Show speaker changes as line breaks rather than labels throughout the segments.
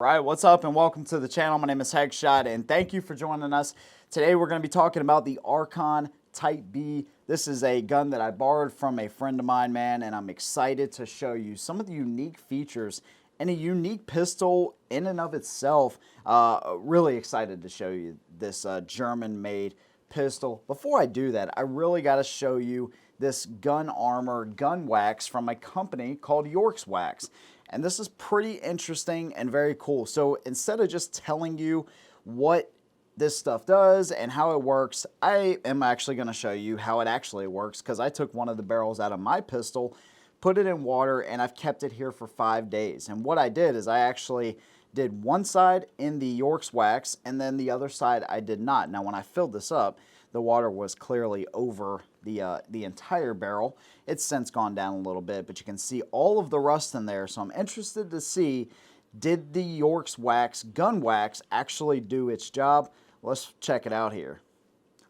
Right, what's up and welcome to the channel. My name is Headshot and thank you for joining us. Today we're going to be talking about the Archon Type B. This is a gun that I borrowed from a friend of mine, man, and I'm excited to show you some of the unique features and a unique pistol in and of itself. Really excited to show you this German-made pistol. Before I do that, I really got to show you this gun armor, gun wax from a company called York's Wax. And this is pretty interesting and very cool. So instead of just telling you what this stuff does and how it works, I am actually going to show you how it actually works, because I took one of the barrels out of my pistol, put it in water, and I've kept it here for 5 days. And what I did is I actually did one side in the York's Wax and then the other side I did not. Now when I filled this up, the water was clearly over the entire barrel. It's since gone down a little bit, but you can see all of the rust in there. So I'm interested to see, did the York's Wax gun wax actually do its job? Let's check it out here.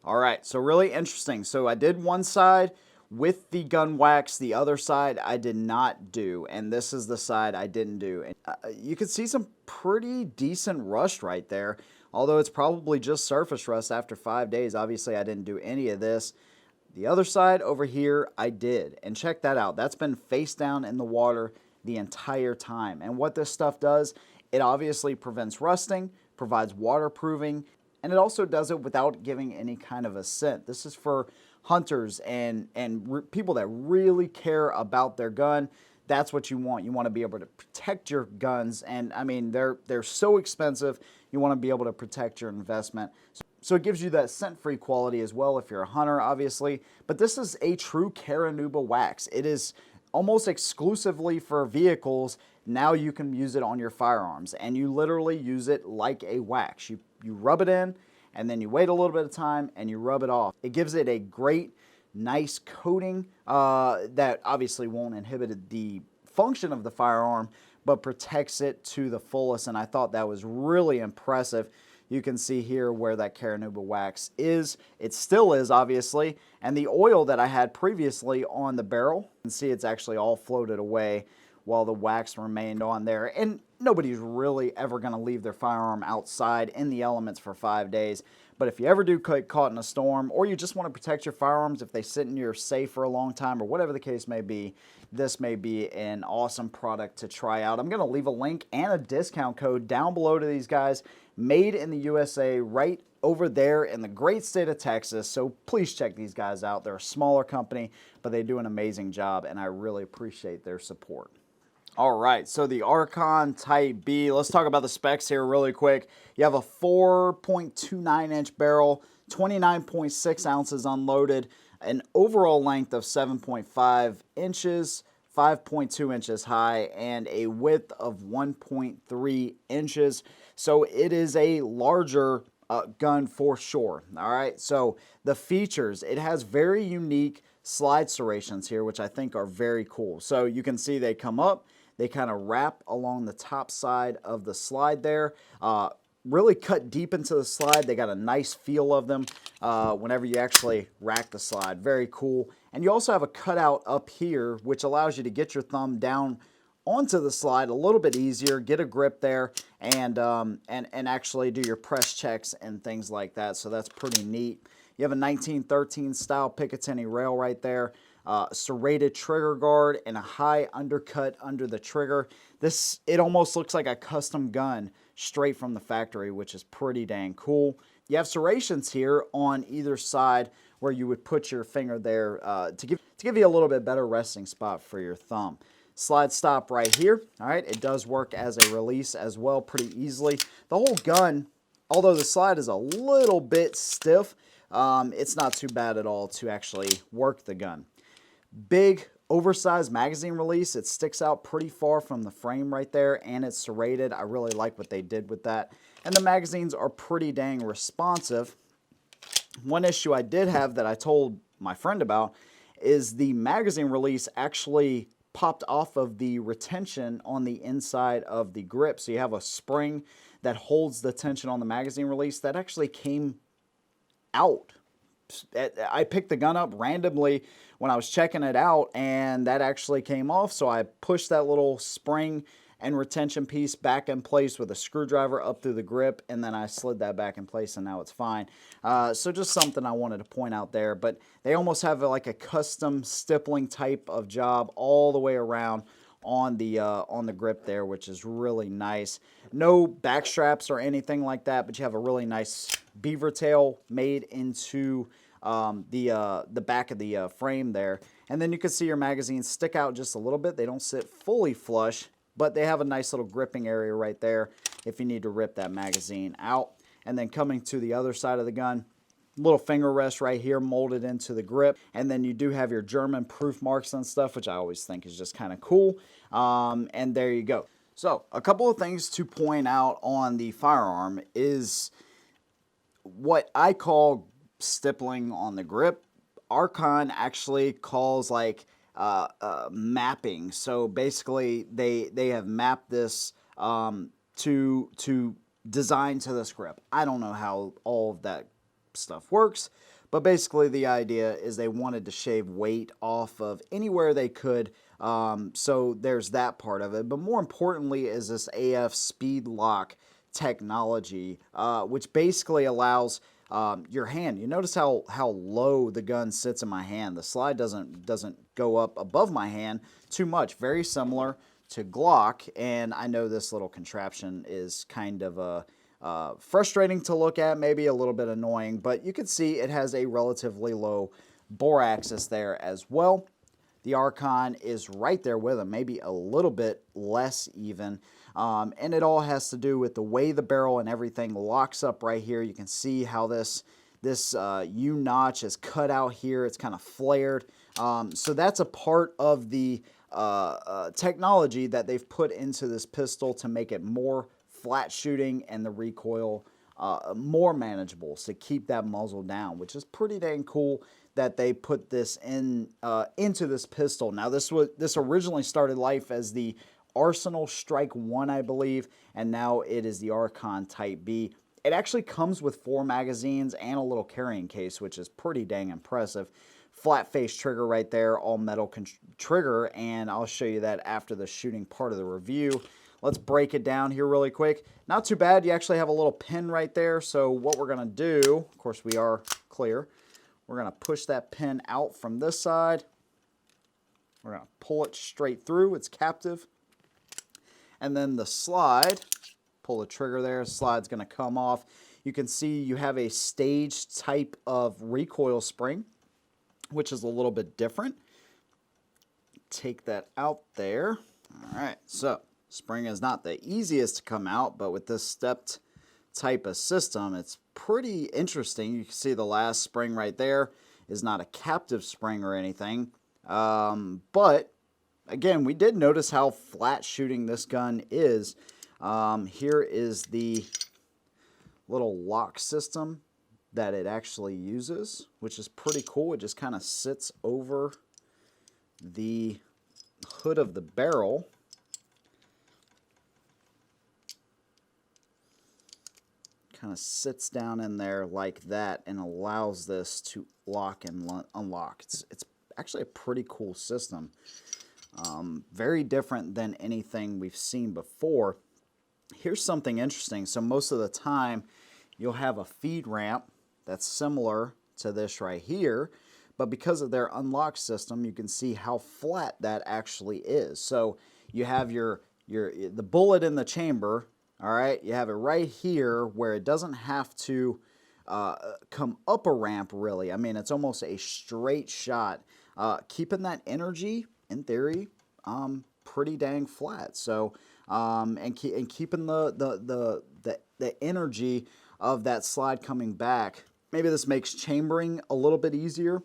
All right, so really interesting. So I did one side with the gun wax, the other side I did not do, and this is the side I didn't do. And you can see some pretty decent rust right there, although it's probably just surface rust after 5 days. Obviously I didn't do any of this. The other side over here I did, and check that out. That's been face down in the water the entire time. And what this stuff does, it obviously prevents rusting, provides waterproofing, and it also does it without giving any kind of a scent. This is for hunters and people that really care about their gun. That's what you want. You want to be able to protect your guns, and I mean they're so expensive. You want to be able to protect your investment. So it gives you that scent-free quality as well if you're a hunter, obviously. But this is a true Carnauba wax. It is almost exclusively for vehicles. Now you can use it on your firearms, and you literally use it like a wax. You rub it in, and then you wait a little bit of time, and you rub it off. It gives it a great, nice coating that obviously won't inhibit the function of the firearm, but protects it to the fullest, and I thought that was really impressive. You can see here where that Carnauba wax is. It still is, obviously, and the oil that I had previously on the barrel, you can see it's actually all floated away while the wax remained on there. And nobody's really ever going to leave their firearm outside in the elements for 5 days. But if you ever do get caught in a storm, or you just want to protect your firearms if they sit in your safe for a long time, or whatever the case may be, this may be an awesome product to try out. I'm going to leave a link and a discount code down below to these guys, made in the USA, right over there in the great state of Texas. So please check these guys out. They're a smaller company, but they do an amazing job, and I really appreciate their support. All right, so the Archon Type B, let's talk about the specs here really quick. You have a 4.29-inch barrel, 29.6 ounces unloaded, an overall length of 7.5 inches, 5.2 inches high, and a width of 1.3 inches. So it is a larger gun for sure. All right, so the features, it has very unique slide serrations here, which I think are very cool. So you can see they come up, they kind of wrap along the top side of the slide there. Really cut deep into the slide. They got a nice feel of them whenever you actually rack the slide. Very cool. And you also have a cutout up here, which allows you to get your thumb down onto the slide a little bit easier, get a grip there, and actually do your press checks and things like that. So that's pretty neat. You have a 1913 style Picatinny rail right there. Serrated trigger guard and a high undercut under the trigger. It almost looks like a custom gun straight from the factory, which is pretty dang cool. You have serrations here on either side where you would put your finger there to give you a little bit better resting spot for your thumb. Slide stop right here. All right, it does work as a release as well pretty easily. The whole gun, although the slide is a little bit stiff, it's not too bad at all to actually work the gun. Big oversized magazine release. It sticks out pretty far from the frame right there, and it's serrated. I really like what they did with that. And the magazines are pretty dang responsive. One issue I did have that I told my friend about is the magazine release actually popped off of the retention on the inside of the grip. So you have a spring that holds the tension on the magazine release that actually came out. I picked the gun up randomly when I was checking it out, and that actually came off. So I pushed that little spring and retention piece back in place with a screwdriver up through the grip, and then I slid that back in place and now it's fine. So just something I wanted to point out there, but they almost have like a custom stippling type of job all the way around on the grip there, which is really nice. No back straps or anything like that, but you have a really nice beaver tail made into the back of the frame there. And then you can see your magazines stick out just a little bit. They don't sit fully flush, but they have a nice little gripping area right there if you need to rip that magazine out. And then coming to the other side of the gun, little finger rest right here molded into the grip, and then you do have your German proof marks and stuff, which I always think is just kind of cool. And there you go. So a couple of things to point out on the firearm is what I call stippling on the grip. Archon actually calls like mapping. So basically they have mapped this to design to this grip. I don't know how all of that stuff works, but basically the idea is they wanted to shave weight off of anywhere they could. So there's that part of it, but more importantly is this AF speed lock technology, which basically allows your hand. You notice how low the gun sits in my hand. The slide doesn't go up above my hand too much. Very similar to Glock, and I know this little contraption is kind of frustrating to look at, maybe a little bit annoying, but you can see it has a relatively low bore axis there as well. The Archon is right there with them, maybe a little bit less even, and it all has to do with the way the barrel and everything locks up right here. You can see how this U-notch is cut out here. It's kind of flared. So that's a part of the technology that they've put into this pistol to make it more flat shooting and the recoil more manageable, so keep that muzzle down, which is pretty dang cool that they put this into this pistol. Now this originally started life as the Arsenal Strike 1, I believe, and now it is the Archon Type B. It actually comes with 4 magazines and a little carrying case, which is pretty dang impressive. Flat face trigger right there, all metal trigger, and I'll show you that after the shooting part of the review. Let's break it down here really quick. Not too bad. You actually have a little pin right there. So what we're going to do, of course we are clear, we're going to push that pin out from this side. We're going to pull it straight through. It's captive. And then the slide, pull the trigger there, the slide's going to come off. You can see you have a staged type of recoil spring, which is a little bit different. Take that out there. All right, so spring is not the easiest to come out, but with this stepped type of system, it's pretty interesting. You can see the last spring right there is not a captive spring or anything. But again, we did notice how flat shooting this gun is. Here is the little lock system that it actually uses, which is pretty cool. It just kind of sits over the hood of the barrel. Kind of sits down in there like that and allows this to lock and unlock. It's actually a pretty cool system. Very different than anything we've seen before. Here's something interesting. So most of the time you'll have a feed ramp that's similar to this right here, but because of their unlock system, you can see how flat that actually is. So you have the bullet in the chamber. All right, you have it right here where it doesn't have to come up a ramp really. I mean, it's almost a straight shot, keeping that energy in theory pretty dang flat. So and keeping the energy of that slide coming back. Maybe this makes chambering a little bit easier.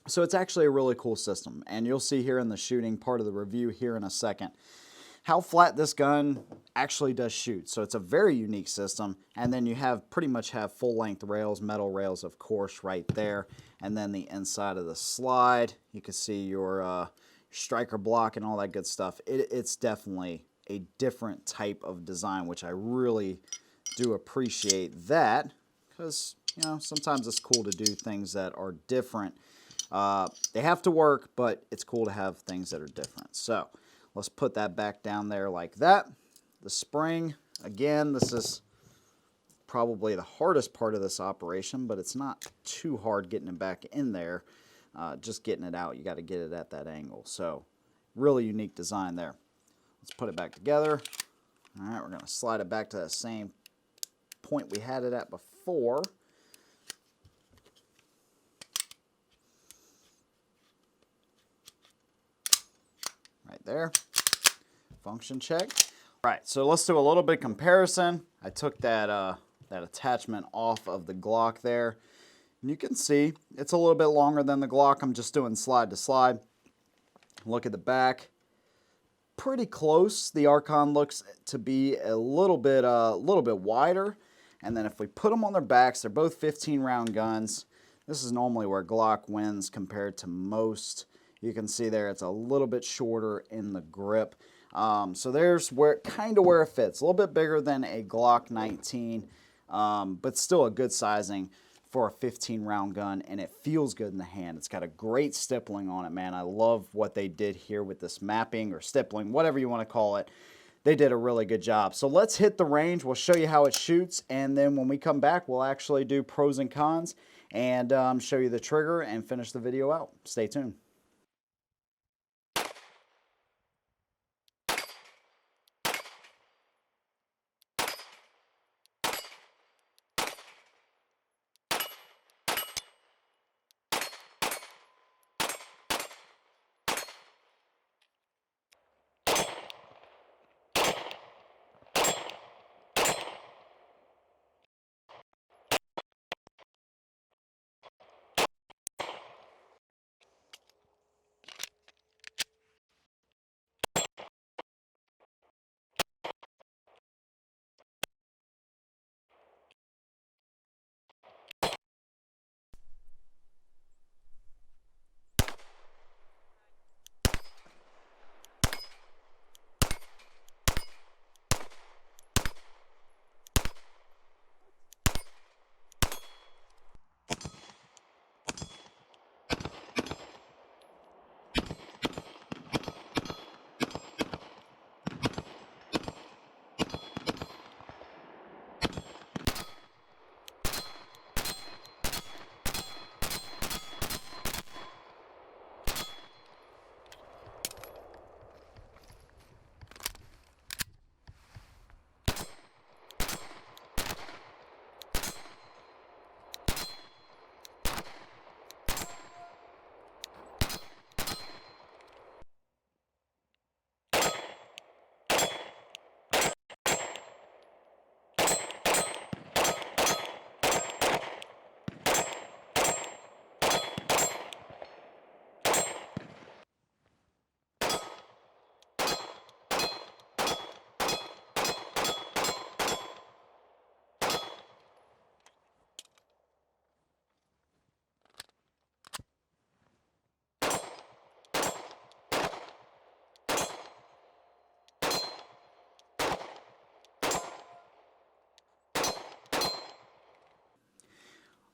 So it's actually a really cool system, and you'll see here in the shooting part of the review here in a second how flat this gun actually does shoot. So it's a very unique system, and then you pretty much have full-length rails, metal rails of course right there, and then the inside of the slide, you can see your striker block and all that good stuff. It's definitely a different type of design, which I really do appreciate that, because you know, sometimes it's cool to do things that are different. They have to work, but it's cool to have things that are different. So Let's put that back down there like that. The spring, again, this is probably the hardest part of this operation, but it's not too hard getting it back in there. Just getting it out, you got to get it at that angle. So really unique design there. Let's put it back together. All right, we're going to slide it back to that same point we had it at before. Right there. Function check. All right, so let's do a little bit of comparison. I took that that attachment off of the Glock there. And you can see it's a little bit longer than the Glock. I'm just doing slide to slide. Look at the back. Pretty close. The Archon looks to be a little bit wider. And then if we put them on their backs, they're both 15 round guns. This is normally where Glock wins compared to most. You can see there it's a little bit shorter in the grip. So there's where where it fits. A little bit bigger than a Glock 19, but still a good sizing for a 15 round gun, and it feels good in the hand. It's got a great stippling on it, man. I love what they did here with this mapping or stippling, whatever you want to call it. They did a really good job. So let's hit the range. We'll show you how it shoots, and then when we come back, we'll actually do pros and cons and show you the trigger and finish the video out. Stay tuned.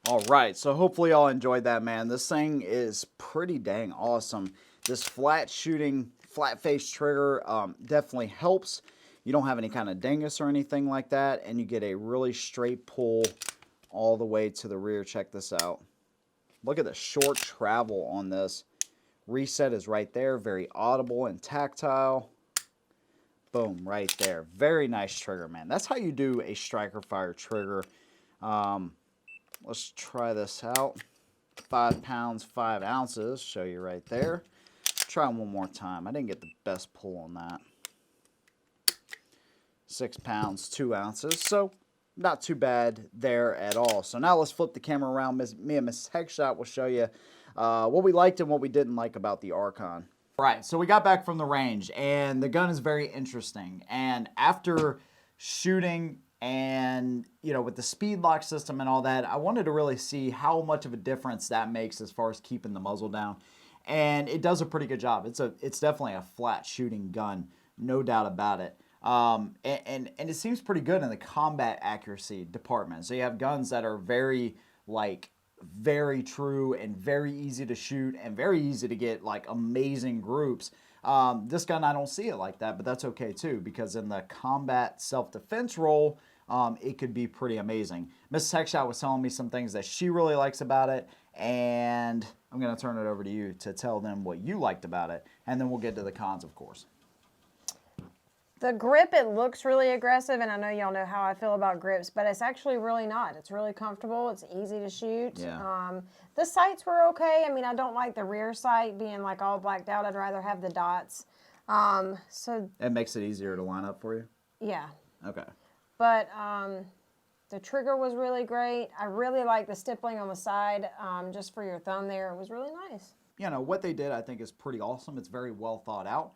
All right, so hopefully y'all enjoyed that, man. This thing is pretty dang awesome. This flat shooting, flat face trigger definitely helps. You don't have any kind of dingus or anything like that, and you get a really straight pull all the way to the rear. Check this out. Look at the short travel on this. Reset is right there, very audible and tactile. Boom, right there. Very nice trigger, man. That's how you do a striker fire trigger. Let's try this out. 5 pounds, 5 ounces. Show you right there. Try one more time. I didn't get the best pull on that. 6 pounds, 2 ounces. So not too bad there at all. So now let's flip the camera around. Me and Miss Headshot will show you what we liked and what we didn't like about the Archon. Right, so we got back from the range, and the gun is very interesting. And after shooting and, you know, with the speed lock system and all that, I wanted to really see how much of a difference that makes as far as keeping the muzzle down. And it does a pretty good job. It's definitely a flat shooting gun, no doubt about it. And it seems pretty good in the combat accuracy department. So you have guns that are very true and very easy to shoot and very easy to get like amazing groups. This gun, I don't see it like that, but that's okay too, because in the combat self-defense role, it could be pretty amazing. Mrs. Heckshot was telling me some things that she really likes about it, and I'm going to turn it over to you to tell them what you liked about it, and then we'll get to the cons, of course.
The grip, it looks really aggressive, and I know y'all know how I feel about grips, but it's actually really not. It's really comfortable. It's easy to shoot.
Yeah.
The sights were okay. I mean, I don't like the rear sight being like all blacked out. I'd rather have the dots. So
it makes it easier to line up for you?
Yeah.
Okay.
But the trigger was really great. I really like the stippling on the side, just for your thumb there. It was really nice.
You know, what they did, I think, is pretty awesome. It's very well thought out.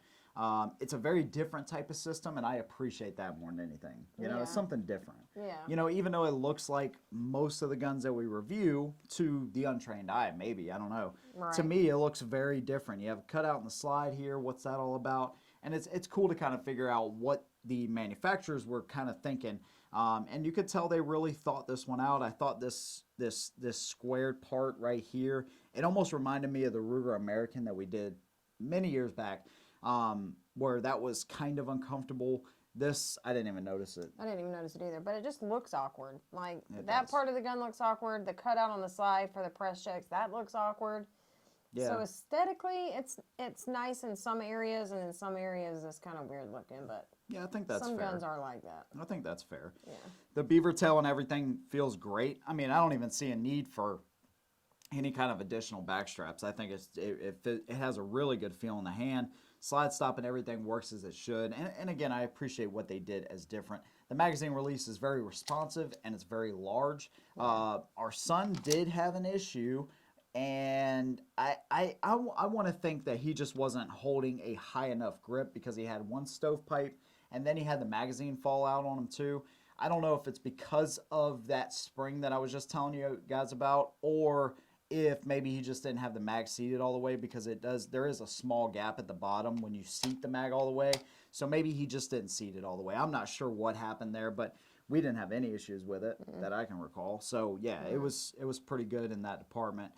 It's a very different type of system, and I appreciate that more than anything. You know, it's something different.
Yeah.
You know, even though it looks like most of the guns that we review, to the untrained eye, maybe, I don't know.
Right.
To me, it looks very different. You have a cutout in the slide here. What's that all about? And it's cool to kind of figure out what the manufacturers were kind of thinking. And you could tell they really thought this one out. I thought this squared part right here, it almost reminded me of the Ruger American that we did many years back. Where that was kind of uncomfortable. This, I didn't even notice it.
I didn't even notice it either, but it just looks awkward. Like,
it
that
does.
part of the gun looks awkward. The cutout on the side for the press checks, that looks awkward.
Yeah.
So aesthetically, it's nice in some areas, and in some areas it's kind of weird looking, but
yeah, I think that's
some
fair.
guns are like that.
I think that's fair.
Yeah.
The beaver tail and everything feels great. I mean, I don't even see a need for any kind of additional back straps. I think it has a really good feel in the hand. Slide stop and everything works as it should. And again, I appreciate what they did as different. The magazine release is very responsive and it's very large. Our son did have an issue, and I want to think that he just wasn't holding a high enough grip, because he had one stovepipe and then he had the magazine fall out on him too. I don't know if it's because of that spring that I was just telling you guys about, or if maybe he just didn't have the mag seated all the way, because there is a small gap at the bottom when you seat the mag all the way. So maybe he just didn't seat it all the way. I'm not sure what happened there, but we didn't have any issues with it that I can recall. So yeah, it was pretty good in that department.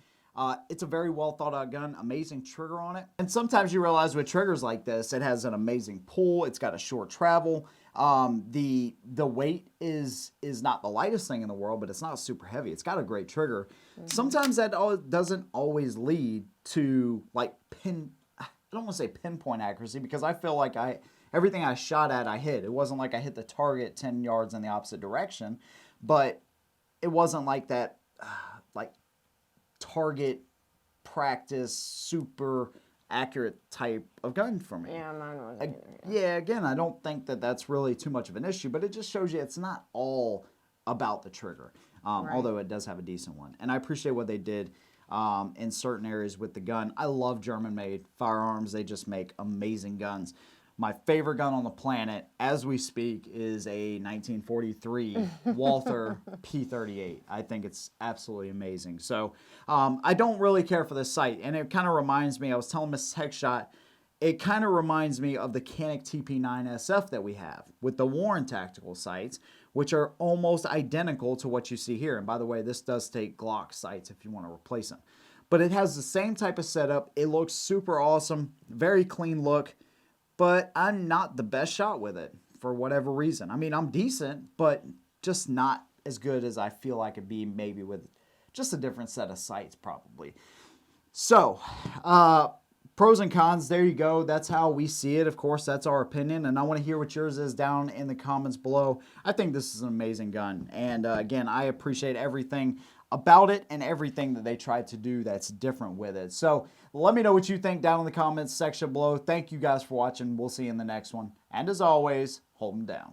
It's a very well thought out gun, amazing trigger on it. And sometimes you realize with triggers like this, it has an amazing pull. It's got a short travel. The weight is not the lightest thing in the world, but it's not super heavy. It's got a great trigger. Sometimes that doesn't always lead to like I don't want to say pinpoint accuracy, because I feel like everything I shot at, I hit. It wasn't like I hit the target 10 yards in the opposite direction, but it wasn't like that, like target practice super accurate type of gun for me.
Yeah, mine wasn't either.
Yeah, again, I don't think that that's really too much of an issue, but it just shows you it's not all about the trigger, although it does have a decent one. And I appreciate what they did in certain areas with the gun. I love German-made firearms. They just make amazing guns. My favorite gun on the planet, as we speak, is a 1943 Walther P38. I think it's absolutely amazing. So I don't really care for this sight, and it kind of reminds me, I was telling Mrs. Heckshot, it kind of reminds me of the Canik TP9 SF that we have with the Warren tactical sights, which are almost identical to what you see here. And by the way, this does take Glock sights if you want to replace them. But it has the same type of setup. It looks super awesome, very clean look. But I'm not the best shot with it for whatever reason. I mean, I'm decent, but just not as good as I feel I could be maybe with just a different set of sights probably. So, pros and cons, there you go. That's how we see it. Of course, that's our opinion, and I want to hear what yours is down in the comments below. I think this is an amazing gun, and again, I appreciate everything about it and everything that they tried to do that's different with it. So let me know what you think down in the comments section below. Thank you guys for watching. We'll see you in the next one. And as always, hold them down.